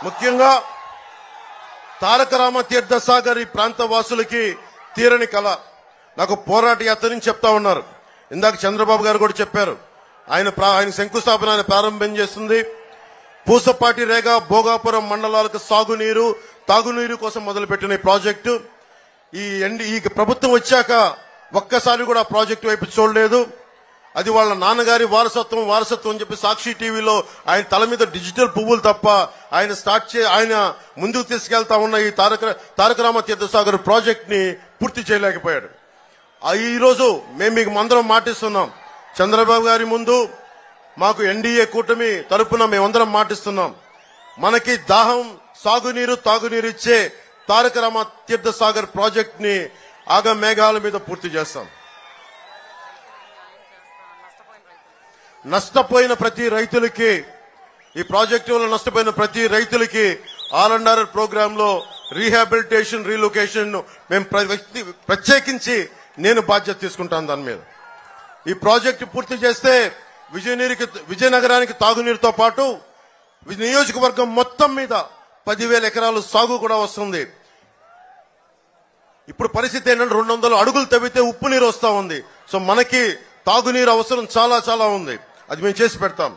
ముఖ్యంగా తారక రామ తీర్థ సాగర్ ఈ ప్రాంత వాసులకి తీరని కళ. నాకు పోరాట యాత్ర నుంచి చెప్తా ఉన్నారు. ఇందాక చంద్రబాబు గారు కూడా చెప్పారు. ఆయన శంకుస్థాపన ఆయన ప్రారంభం చేస్తుంది. పూసపాటి రేగ భోగాపురం మండలాలకు సాగునీరు తాగునీరు కోసం మొదలుపెట్టిన ఈ ప్రాజెక్టు ఈ ప్రభుత్వం వచ్చాక ఒక్కసారి కూడా ప్రాజెక్టు వైపు చూడలేదు. అది వాళ్ళ నాన్నగారి వారసత్వం అని చెప్పి సాక్షి టీవీలో ఆయన తల మీద డిజిటల్ పువ్వులు తప్ప ఆయన ముందుకు తీసుకెళ్తా ఉన్న ఈ తారక రామ తీర్థసాగర్ ప్రాజెక్ట్ ని పూర్తి చేయలేకపోయాడు. ఈ రోజు మేము మీకు అందరం మాటిస్తున్నాం. చంద్రబాబు గారి ముందు మాకు ఎన్డీఏ కూటమి తరపున మేమందరం మాటిస్తున్నాం. మనకి దాహం సాగునీరు తాగునీరు ఇచ్చే తారక రామ తీర్థసాగర్ ప్రాజెక్ట్ ని ఆగ మేఘాల మీద పూర్తి చేస్తాం. నష్టపోయిన ప్రతి రైతులకి ఈ ప్రాజెక్టు వల్ల నష్టపోయిన ప్రతి రైతులకి ఆల్&ఆర్ ప్రోగ్రామ్ లో రీహాబిలిటేషన్ రీలొకేషన్ మేము ప్రత్యేకించి నేను బాధ్యత తీసుకుంటాను. దాని మీద ఈ ప్రాజెక్టు పూర్తి చేస్తే విజయనగరానికి తాగునీరుతో పాటు నియోజకవర్గం మొత్తం మీద 10,000 ఎకరాలు సాగు కూడా వస్తుంది. ఇప్పుడు పరిస్థితి ఏంటంటే 200 అడుగులు తవ్వితే ఉప్పు నీరు వస్తా ఉంది. సో మనకి తాగునీరు అవసరం చాలా చాలా ఉంది. అది మేము చేసి పెడతాం.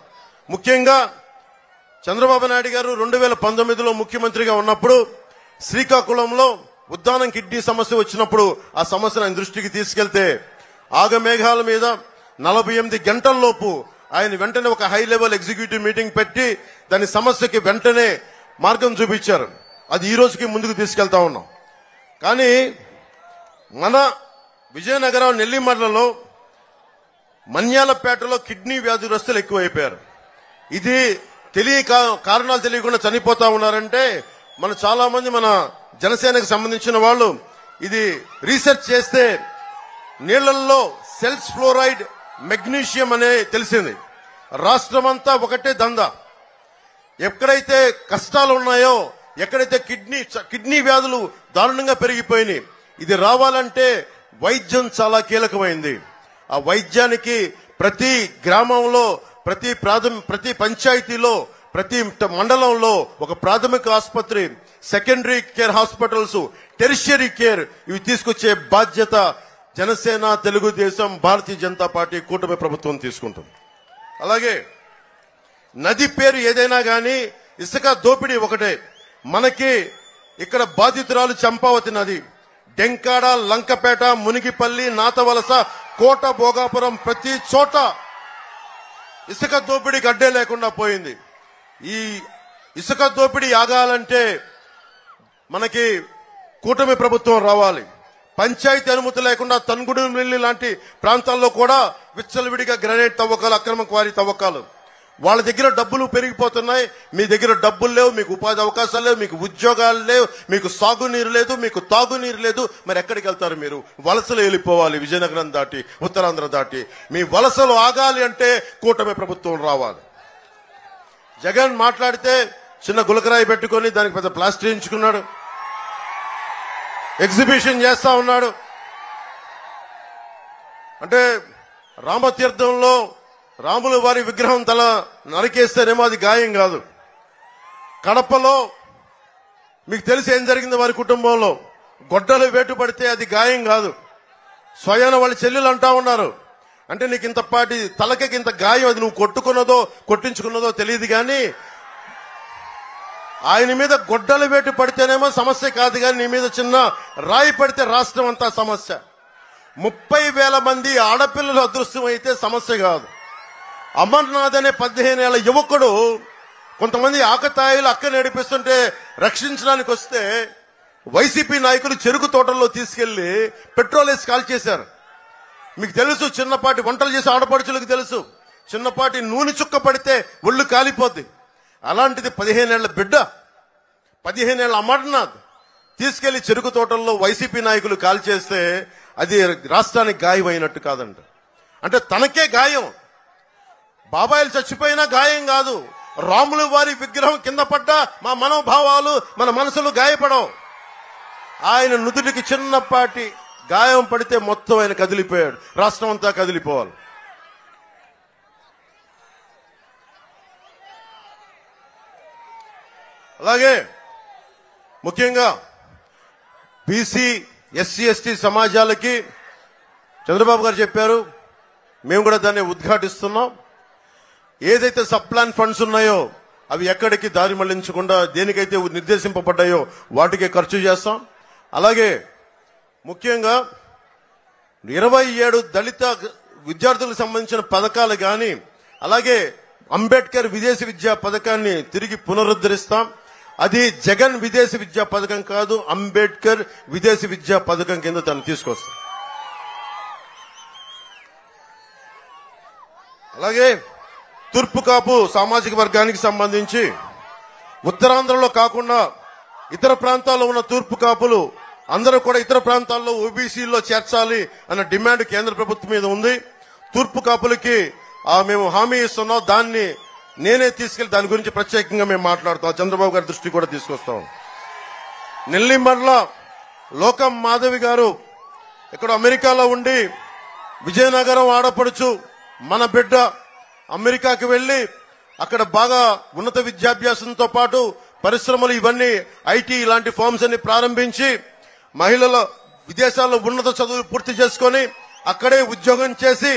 ముఖ్యంగా చంద్రబాబు నాయుడు గారు 2019లో ముఖ్యమంత్రిగా ఉన్నప్పుడు శ్రీకాకుళంలో ఉద్దానం కిడ్నీ సమస్య వచ్చినప్పుడు ఆ సమస్యను ఆయన దృష్టికి తీసుకెళ్తే ఆగమేఘాల మీద 48 గంటల్లోపు ఆయన వెంటనే ఒక హై లెవెల్ ఎగ్జిక్యూటివ్ మీటింగ్ పెట్టి దాని సమస్యకి వెంటనే మార్గం చూపించారు. అది ఈ రోజుకి ముందుకు తీసుకెళ్తా ఉన్నాం. కానీ మన విజయనగరం నెల్లిమర్లలో మన్యాలపేటలో కిడ్నీ వ్యాధిగ్రస్తులు ఎక్కువైపోయారు. ఇది కారణాలు తెలియకుండా చనిపోతా ఉన్నారంటే చాలా మంది మన జనసేనకు సంబంధించిన వాళ్ళు ఇది రీసెర్చ్ చేస్తే నీళ్లలో సెల్స్ ఫ్లోరైడ్ మెగ్నీషియం అనే తెలిసింది. రాష్ట్రమంతా ఒకటే దందా. ఎక్కడైతే కష్టాలు ఉన్నాయో ఎక్కడైతే కిడ్నీ వ్యాధులు దారుణంగా పెరిగిపోయినాయి. ఇది రావాలంటే వైద్యం చాలా కీలకమైంది. ఆ వైద్యానికి ప్రతి గ్రామంలో ప్రతి పంచాయతీలో ప్రతి మండలంలో ఒక ప్రాథమిక ఆసుపత్రి, secondary care hospitals, tertiary care ఇవి తీసుకొచ్చే బాధ్యత జనసేన, తెలుగుదేశం, భారతీయ జనతా పార్టీ కూటమి ప్రభుత్వం తీసుకుంటుంది. అలాగే నది పేరు ఏదైనా గాని ఇసుక దోపిడీ ఒకటే. మనకి ఇక్కడ బాధితురాలు చంపావతి నది, డెంకాడ, లంకపేట, మునిగిపల్లి, నాతవలస, కోట, భోగాపురం ప్రతి చోట ఇసుక దోపిడీకి అడ్డే లేకుండా పోయింది. ఈ ఇసుక దోపిడీ ఆగాలంటే మనకి కూటమి ప్రభుత్వం రావాలి. పంచాయతీ అనుమతి లేకుండా తన్గుడుమిల్లి లాంటి ప్రాంతాల్లో కూడా విచ్చలవిడిగా గ్రానైట్ తవ్వకాలు, అక్రమ క్వారీ తవ్వకాలు. వాళ్ళ దగ్గర డబ్బులు పెరిగిపోతున్నాయి. మీ దగ్గర డబ్బులు లేవు, మీకు ఉపాధి అవకాశాలు లేవు, మీకు ఉద్యోగాలు లేవు, మీకు సాగునీరు లేదు, మీకు తాగునీరు లేదు. మరి ఎక్కడికి వెళ్తారు మీరు? వలసలు వెళ్ళిపోవాలి. విజయనగరం దాటి ఉత్తరాంధ్ర దాటి మీ వలసలు ఆగాలి అంటే కూటమి ప్రభుత్వం రావాలి. జగన్ మాట్లాడితే చిన్న గులకరాయి పెట్టుకొని దానికి పెద్ద ప్లాస్టర్ ఎంచుకున్నాడు, ఎగ్జిబిషన్ చేస్తా ఉన్నాడు. అంటే రామతీర్థంలో రాముల వారి విగ్రహం తల నరికేస్తేనేమో అది గాయం కాదు. కడపలో మీకు తెలిసి ఏం జరిగింది వారి కుటుంబంలో, గొడ్డలు వేటు పడితే అది గాయం కాదు. స్వయాన వాళ్ళ చెల్లెలు అంటా ఉన్నారు, అంటే నీకు ఇంతపాటి తలకి ఇంత గాయం, అది నువ్వు కొట్టుకున్నదో కొట్టించుకున్నదో తెలియదు. కానీ ఆయన మీద గొడ్డలు వేటు పడితేనేమో సమస్య కాదు, కానీ నీ మీద చిన్న రాయి పడితే రాష్ట్రం అంతా సమస్య. 30,000 మంది ఆడపిల్లలు అదృశ్యం అయితే సమస్య కాదు. అమర్నాథ్ అనే 15 ఏళ్ల యువకుడు కొంతమంది ఆకతాయిలు అక్క నడిపిస్తుంటే రక్షించడానికి వస్తే వైసీపీ నాయకులు చెరుకు తోటల్లో తీసుకెళ్లి పెట్రోల్ వేసి కాల్ చేశారు. మీకు తెలుసు, చిన్నపాటి వంటలు చేసే ఆడపడుచులకు తెలుసు, చిన్నపాటి నూనె చుక్క పడితే ఒళ్ళు కాలిపోద్ది. అలాంటిది 15 ఏళ్ల బిడ్డ, 15 ఏళ్ల అమర్నాథ్ తీసుకెళ్లి చెరుకు తోటల్లో వైసీపీ నాయకులు కాల్ చేస్తే అది రాష్ట్రానికి గాయం అయినట్టు కాదంట. అంటే తనకే గాయం. బాబాయిలు చచ్చిపోయినా గాయం కాదు. రాముల వారి విగ్రహం కింద పడ్డా మా మనోభావాలు, మన మనసులు గాయపడవు. ఆయన నుదుటికి చిన్నపాటి గాయం పడితే మొత్తం ఆయన కదిలిపోయాడు. రాష్ట్రం అంతా కదిలిపోవాలి. అలాగే ముఖ్యంగా బీసీ ఎస్సీ ఎస్టీ సమాజాలకి చంద్రబాబు గారు చెప్పారు, మేము కూడా దాన్ని ఉద్ఘాటిస్తున్నాం. ఏదైతే సబ్ ప్లాన్ ఫండ్స్ ఉన్నాయో అవి ఎక్కడికి దారి మళ్లించకుండా దేనికైతే నిర్దేశింపబడ్డాయో వాటికే ఖర్చు చేస్తాం. అలాగే ముఖ్యంగా 27 దళిత విద్యార్థులకు సంబంధించిన పథకాలు కానీ, అలాగే అంబేద్కర్ విదేశీ విద్యా పథకాన్ని తిరిగి పునరుద్ధరిస్తాం. అది జగన్ విదేశీ విద్యా పథకం కాదు, అంబేద్కర్ విదేశీ విద్యా పథకం కింద దాన్ని తీసుకొస్తాం. అలాగే తూర్పు కాపు సామాజిక వర్గానికి సంబంధించి ఉత్తరాంధ్రలో కాకుండా ఇతర ప్రాంతాల్లో ఉన్న తూర్పు కాపులు అందరూ కూడా ఇతర ప్రాంతాల్లో ఓబీసీలో చేర్చాలి అన్న డిమాండ్ కేంద్ర ప్రభుత్వం మీద ఉంది. తూర్పు కాపులకి మేము హామీ ఇస్తున్నాం. దాన్ని నేనే తీసుకెళ్లి దాని గురించి ప్రత్యేకంగా మేము మాట్లాడుతాం. చంద్రబాబు గారి దృష్టి కూడా తీసుకొస్తాం. నెల్లిమర్ల లోకం మాధవి గారు ఇక్కడ అమెరికాలో ఉండి విజయనగరం ఆడపడుచు మన బిడ్డ అమెరికాకి వెళ్లి అక్కడ బాగా ఉన్నత విద్యాభ్యాసంతో పాటు పరిశ్రమలు ఇవన్నీ ఐటీ ఇలాంటి ఫార్మ్స్ అన్ని ప్రారంభించి మహిళల విదేశాల్లో ఉన్నత చదువులు పూర్తి చేసుకుని అక్కడే ఉద్యోగం చేసి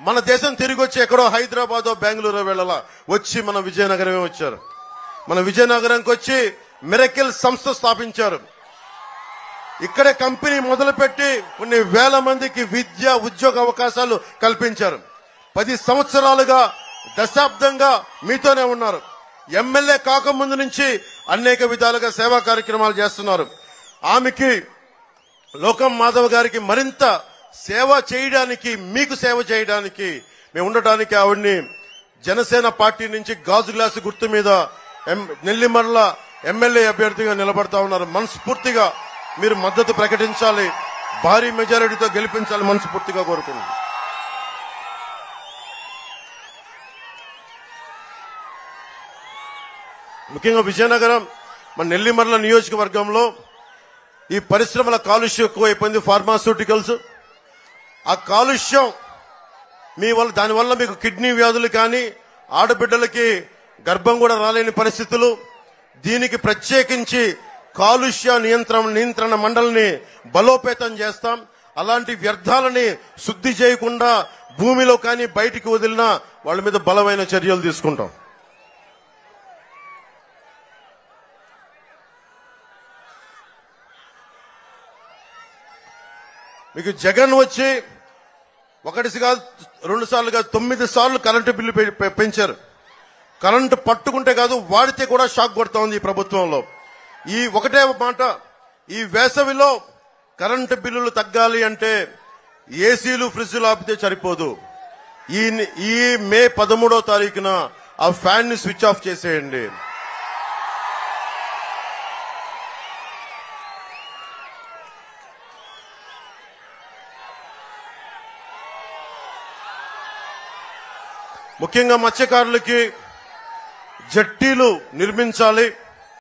మన దేశం తిరిగి వచ్చి ఎక్కడో హైదరాబాదో బెంగళూరు వెళ్ళాల వచ్చి మన విజయనగరమే వచ్చారు. మన విజయనగరంకి వచ్చి మిరకిల్ సంస్థ స్థాపించారు. ఇక్కడే కంపెనీ మొదలుపెట్టి కొన్ని వేల మందికి విద్య ఉద్యోగ అవకాశాలు కల్పించారు. 10 సంవత్సరాలుగా దశాబ్దంగా మీతోనే ఉన్నారు. ఎమ్మెల్యే కాకముందు నుంచి అనేక విధాలుగా సేవా కార్యక్రమాలు చేస్తున్నారు. ఆమెకి లోకం మాధవ్ గారికి మరింత సేవ చేయడానికి, మీకు సేవ చేయడానికి, మేము ఉండటానికి ఆవిడ్ని జనసేన పార్టీ నుంచి గాజు గ్లాసు గుర్తు మీద నెల్లిమర్ల ఎమ్మెల్యే అభ్యర్థిగా నిలబడతా ఉన్నారు. మనస్ఫూర్తిగా మీరు మద్దతు ప్రకటించాలి, భారీ మెజారిటీతో గెలిపించాలి మనస్ఫూర్తిగా కోరుకుంటున్నాను. ముఖ్యంగా విజయనగరం మన నెల్లిమర్ల నియోజకవర్గంలో ఈ పరిశ్రమల కాలుష్యం ఎక్కువైపోయింది. ఫార్మాస్యూటికల్స్ ఆ కాలుష్యం దానివల్ల మీకు కిడ్నీ వ్యాధులు కానీ ఆడబిడ్డలకి గర్భం కూడా రాలేని పరిస్థితులు. దీనికి ప్రత్యేకించి కాలుష్య నియంత్రణ మండలిని బలోపేతం చేస్తాం. అలాంటి వ్యర్థాలని శుద్ధి చేయకుండా భూమిలో కానీ బయటికి వదిలినా వాళ్ళ మీద బలమైన చర్యలు తీసుకుంటాం. మీకు జగన్ వచ్చి ఒకటి కాదు 2 సార్లు కాదు 9 సార్లు కరెంటు బిల్లు పెంచారు. కరెంటు పట్టుకుంటే కాదు వాడితే కూడా షాక్ కొడతా ఉంది ఈ ప్రభుత్వంలో. ఈ ఒకటే మాట, ఈ వేసవిలో కరెంటు బిల్లులు తగ్గాలి అంటే ఏసీలు ఫ్రిడ్జ్లు ఆపితే సరిపోదు. ఈ మే 13వ తారీఖున ఆ ఫ్యాన్ ని స్విచ్ ఆఫ్ చేసేయండి. ముఖ్యంగా మత్స్యకారులకి జట్టీలు నిర్మించాలి.